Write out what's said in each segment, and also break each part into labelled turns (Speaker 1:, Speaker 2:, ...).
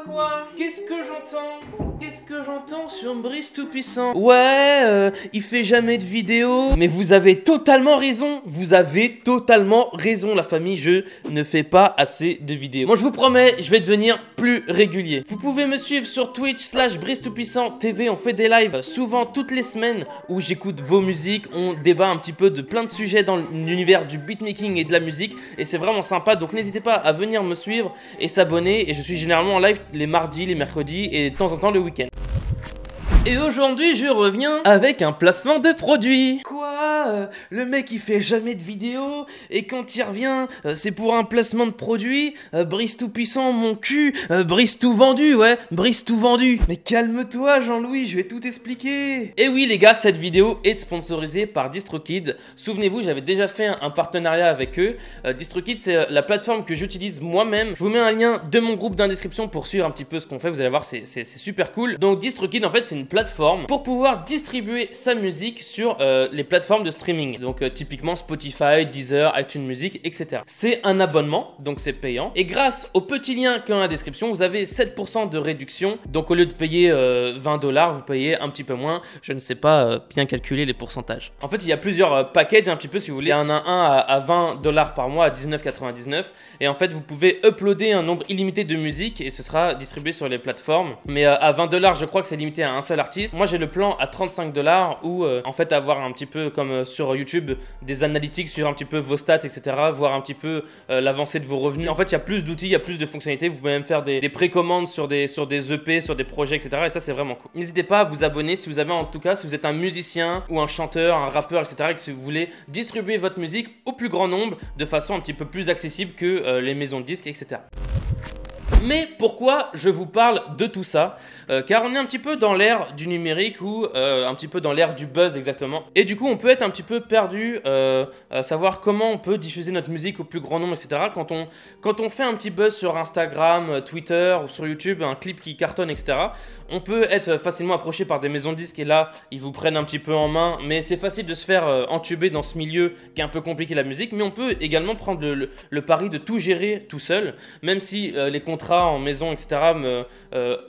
Speaker 1: Quoi? Qu'est-ce que j'entends? Qu'est-ce que j'entends sur Brice Tout-Puissant? Ouais, il fait jamais de vidéos. Mais vous avez totalement raison. Vous avez totalement raison, la famille. Je ne fais pas assez de vidéos. Moi, je vous promets, je vais devenir plus régulier. Vous pouvez me suivre sur Twitch/Brice Tout-Puissant TV. On fait des lives souvent toutes les semaines où j'écoute vos musiques. On débat un petit peu de plein de sujets dans l'univers du beatmaking et de la musique. Et c'est vraiment sympa. Donc, n'hésitez pas à venir me suivre et s'abonner. Et je suis généralement en live les mardis, les mercredis et de temps en temps le week-end. Et aujourd'hui, je reviens avec un placement de produit. Quoi? Le mec, il fait jamais de vidéo et quand il revient, c'est pour un placement de produit. Brice Tout-Puissant, mon cul. Brice tout vendu, ouais. Brice tout vendu. Mais calme-toi, Jean-Louis, je vais tout expliquer. Et oui, les gars, cette vidéo est sponsorisée par DistroKid. Souvenez-vous, j'avais déjà fait un partenariat avec eux. DistroKid, c'est la plateforme que j'utilise moi-même. Je vous mets un lien de mon groupe dans la description pour suivre un petit peu ce qu'on fait. Vous allez voir, c'est super cool. Donc, DistroKid, en fait, c'est une plateforme pour pouvoir distribuer sa musique sur les plateformes de streaming. Donc typiquement Spotify, Deezer, iTunes Music, etc. C'est un abonnement, donc c'est payant. Et grâce au petit lien qu'il y a dans la description, vous avez 7% de réduction. Donc au lieu de payer 20$, vous payez un petit peu moins. Je ne sais pas bien calculer les pourcentages. En fait, il y a plusieurs packages un petit peu si vous voulez. Il y en a un à 20$ par mois à 19,99. Et en fait, vous pouvez uploader un nombre illimité de musique et ce sera distribué sur les plateformes. Mais à 20$, je crois que c'est limité à un seul artiste. Moi j'ai le plan à 35$ où en fait avoir un petit peu comme sur YouTube des analytics sur un petit peu vos stats, etc. Voir un petit peu l'avancée de vos revenus. En fait il y a plus d'outils, il y a plus de fonctionnalités. Vous pouvez même faire des précommandes sur des EP, sur des projets, etc. Et ça c'est vraiment cool. N'hésitez pas à vous abonner si vous avez, en tout cas si vous êtes un musicien ou un chanteur, un rappeur, etc. et que si vous voulez distribuer votre musique au plus grand nombre de façon un petit peu plus accessible que les maisons de disques, etc. Mais pourquoi je vous parle de tout ça? Car on est un petit peu dans l'ère du numérique ou un petit peu dans l'ère du buzz exactement. Et du coup on peut être un petit peu perdu à savoir comment on peut diffuser notre musique au plus grand nombre, etc. Quand on fait un petit buzz sur Instagram, Twitter ou sur YouTube, un clip qui cartonne, etc. On peut être facilement approché par des maisons de disques et là ils vous prennent un petit peu en main. Mais c'est facile de se faire entuber dans ce milieu qui est un peu compliqué, la musique. Mais on peut également prendre le pari de tout gérer tout seul. Même si les contrats en maison, etc.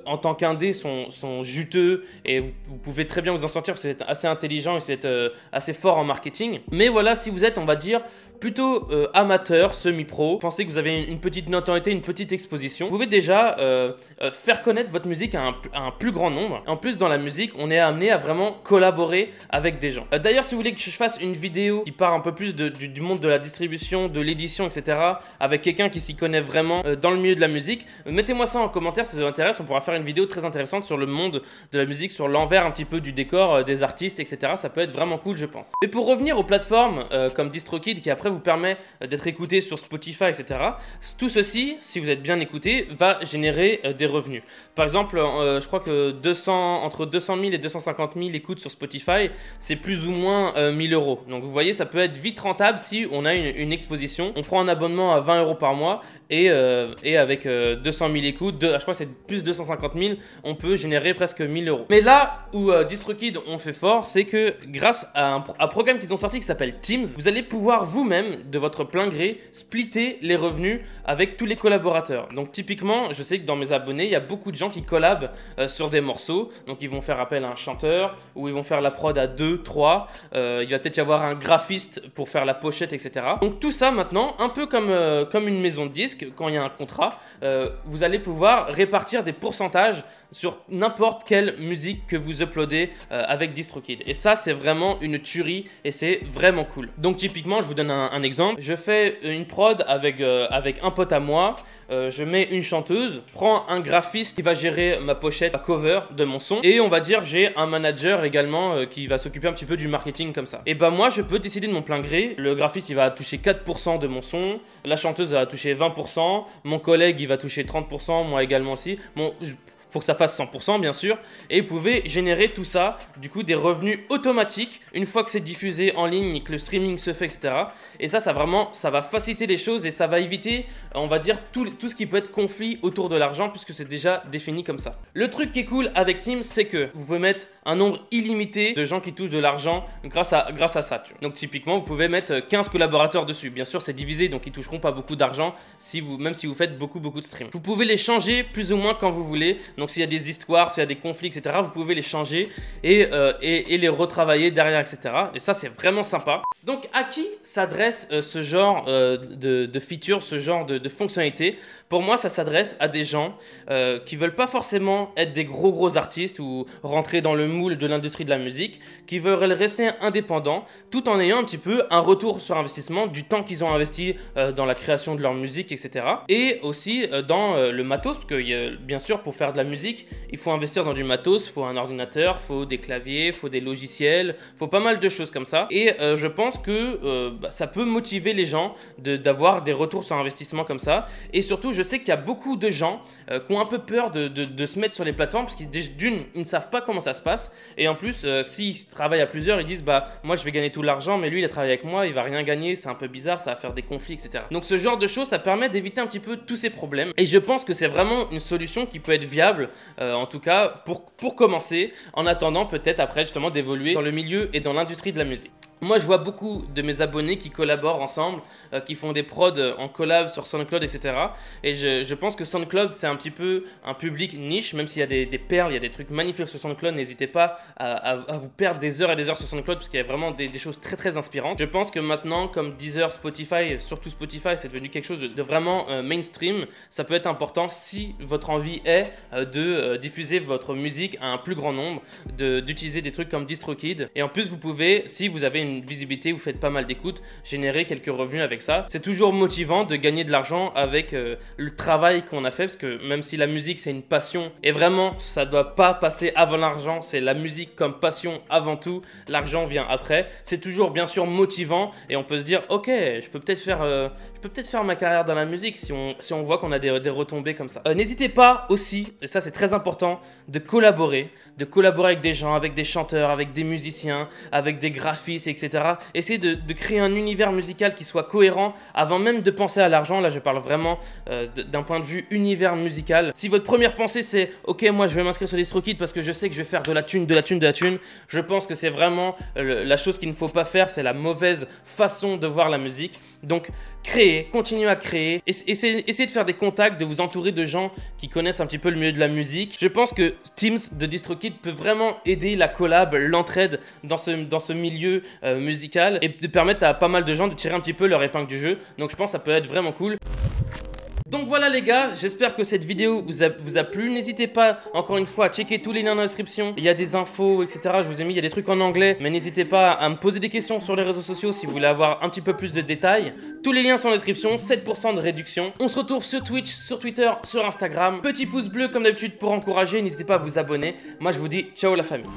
Speaker 1: En tant qu'indé sont juteux et vous pouvez très bien vous en sortir. Vous êtes assez intelligent et vous êtes assez fort en marketing. Mais voilà, si vous êtes, on va dire, plutôt amateur, semi-pro, pensez que vous avez une petite notoriété, une petite exposition, vous pouvez déjà faire connaître votre musique à un plus grand nombre. En plus, dans la musique, on est amené à vraiment collaborer avec des gens. D'ailleurs, si vous voulez que je fasse une vidéo qui part un peu plus du monde de la distribution, de l'édition, etc., avec quelqu'un qui s'y connaît vraiment dans le milieu de la musique, mettez-moi ça en commentaire si ça vous intéresse. On pourra faire une vidéo très intéressante sur le monde de la musique, sur l'envers un petit peu du décor des artistes, etc. Ça peut être vraiment cool, je pense. Et pour revenir aux plateformes comme DistroKid, qui après vous permet d'être écouté sur Spotify, etc. Tout ceci, si vous êtes bien écouté, va générer des revenus. Par exemple, je crois que entre 200 000 et 250 000 écoutes sur Spotify, c'est plus ou moins 1000 €. Donc vous voyez, ça peut être vite rentable si on a une exposition. On prend un abonnement à 20 € par mois et avec 200 000 écoutes, je crois que c'est plus 250 000, on peut générer presque 1000 €. Mais là où DistroKid on fait fort, c'est que grâce à un programme qu'ils ont sorti qui s'appelle Teams, vous allez pouvoir vous-même, de votre plein gré, splitter les revenus avec tous les collaborateurs. Donc typiquement, je sais que dans mes abonnés, il y a beaucoup de gens qui collabent sur des morceaux. Donc ils vont faire appel à un chanteur ou ils vont faire la prod à 2, 3. Il va peut-être y avoir un graphiste pour faire la pochette, etc. Donc tout ça maintenant, un peu comme une maison de disques, quand il y a un contrat, vous allez pouvoir répartir des pourcentages sur n'importe quelle musique que vous uploadez avec DistroKid. Et ça, c'est vraiment une tuerie et c'est vraiment cool. Donc typiquement, je vous donne un exemple. Je fais une prod avec un pote à moi. Je mets une chanteuse, je prends un graphiste qui va gérer ma pochette, ma cover de mon son, et on va dire j'ai un manager également qui va s'occuper un petit peu du marketing comme ça. Et bah moi je peux décider de mon plein gré. Le graphiste il va toucher 4% de mon son, la chanteuse va toucher 20%, mon collègue il va toucher 30%, moi également aussi. Faut que ça fasse 100% bien sûr, et vous pouvez générer tout ça, du coup des revenus automatiques une fois que c'est diffusé en ligne et que le streaming se fait, etc. Et ça va faciliter les choses et ça va éviter, on va dire, tout ce qui peut être conflit autour de l'argent puisque c'est déjà défini comme ça. Le truc qui est cool avec Teams, c'est que vous pouvez mettre un nombre illimité de gens qui touchent de l'argent grâce à ça, tu vois. Donc typiquement, vous pouvez mettre 15 collaborateurs dessus. Bien sûr, c'est divisé, donc ils toucheront pas beaucoup d'argent même si vous faites beaucoup de streams. Vous pouvez les changer plus ou moins quand vous voulez. Donc s'il y a des histoires, s'il y a des conflits, etc., vous pouvez les changer et les retravailler derrière, etc. Et ça, c'est vraiment sympa. Donc à qui s'adresse ce genre de feature, ce genre de fonctionnalité? Pour moi, ça s'adresse à des gens qui veulent pas forcément être des gros artistes ou rentrer dans le moule de l'industrie de la musique, qui veulent rester indépendants tout en ayant un petit peu un retour sur investissement du temps qu'ils ont investi dans la création de leur musique, etc. Et aussi dans le matos, parce que bien sûr, pour faire de la musique, il faut investir dans du matos, il faut un ordinateur, il faut des claviers, il faut des logiciels, il faut pas mal de choses comme ça. Et je pense que ça peut motiver les gens d'avoir des retours sur investissement comme ça. Et surtout, je sais qu'il y a beaucoup de gens qui ont un peu peur de se mettre sur les plateformes parce qu'ils d'une, ils ne savent pas comment ça se passe. Et en plus, s'ils travaillent à plusieurs, ils disent moi je vais gagner tout l'argent, mais lui il a travaillé avec moi, il va rien gagner, c'est un peu bizarre, ça va faire des conflits, etc. Donc ce genre de choses, ça permet d'éviter un petit peu tous ces problèmes. Et je pense que c'est vraiment une solution qui peut être viable, en tout cas pour commencer, en attendant peut-être après justement d'évoluer dans le milieu et dans l'industrie de la musique. Moi, je vois beaucoup de mes abonnés qui collaborent ensemble, qui font des prods en collab sur SoundCloud, etc. Et je pense que SoundCloud, c'est un petit peu un public niche, même s'il y a des perles, il y a des trucs magnifiques sur SoundCloud. N'hésitez pas à vous perdre des heures et des heures sur SoundCloud parce qu'il y a vraiment des choses très inspirantes. Je pense que maintenant, comme Deezer, Spotify, surtout Spotify, c'est devenu quelque chose de vraiment mainstream. Ça peut être important si votre envie est de diffuser votre musique à un plus grand nombre, d'utiliser des trucs comme DistroKid. Et en plus, vous pouvez, si vous avez une visibilité, vous faites pas mal d'écoutes, générer quelques revenus avec ça. C'est toujours motivant de gagner de l'argent avec le travail qu'on a fait, parce que même si la musique c'est une passion, et vraiment ça doit pas passer avant l'argent, c'est la musique comme passion avant tout, l'argent vient après. C'est toujours bien sûr motivant et on peut se dire ok, je peux peut-être faire ma carrière dans la musique si on voit qu'on a des retombées comme ça. N'hésitez pas aussi, et ça c'est très important, de collaborer avec des gens, avec des chanteurs, avec des musiciens, avec des graphistes, etc. Essayez de créer un univers musical qui soit cohérent avant même de penser à l'argent. Là, je parle vraiment d'un point de vue univers musical. Si votre première pensée, c'est « Ok, moi, je vais m'inscrire sur DistroKid parce que je sais que je vais faire de la thune, je pense que c'est vraiment la chose qu'il ne faut pas faire. C'est la mauvaise façon de voir la musique. Donc, créez, continuez à créer. Essayez de faire des contacts, de vous entourer de gens qui connaissent un petit peu le milieu de la musique. Je pense que Teams de DistroKid peut vraiment aider la collab, l'entraide dans ce milieu musical et de permettre à pas mal de gens de tirer un petit peu leur épingle du jeu. Donc je pense que ça peut être vraiment cool. Donc voilà les gars, j'espère que cette vidéo vous a plu. N'hésitez pas, encore une fois, à checker tous les liens dans la description. Il y a des infos, etc. Je vous ai mis, il y a des trucs en anglais. Mais n'hésitez pas à me poser des questions sur les réseaux sociaux si vous voulez avoir un petit peu plus de détails. Tous les liens sont en description, 7% de réduction. On se retrouve sur Twitch, sur Twitter, sur Instagram. Petit pouce bleu comme d'habitude pour encourager. N'hésitez pas à vous abonner. Moi je vous dis ciao la famille.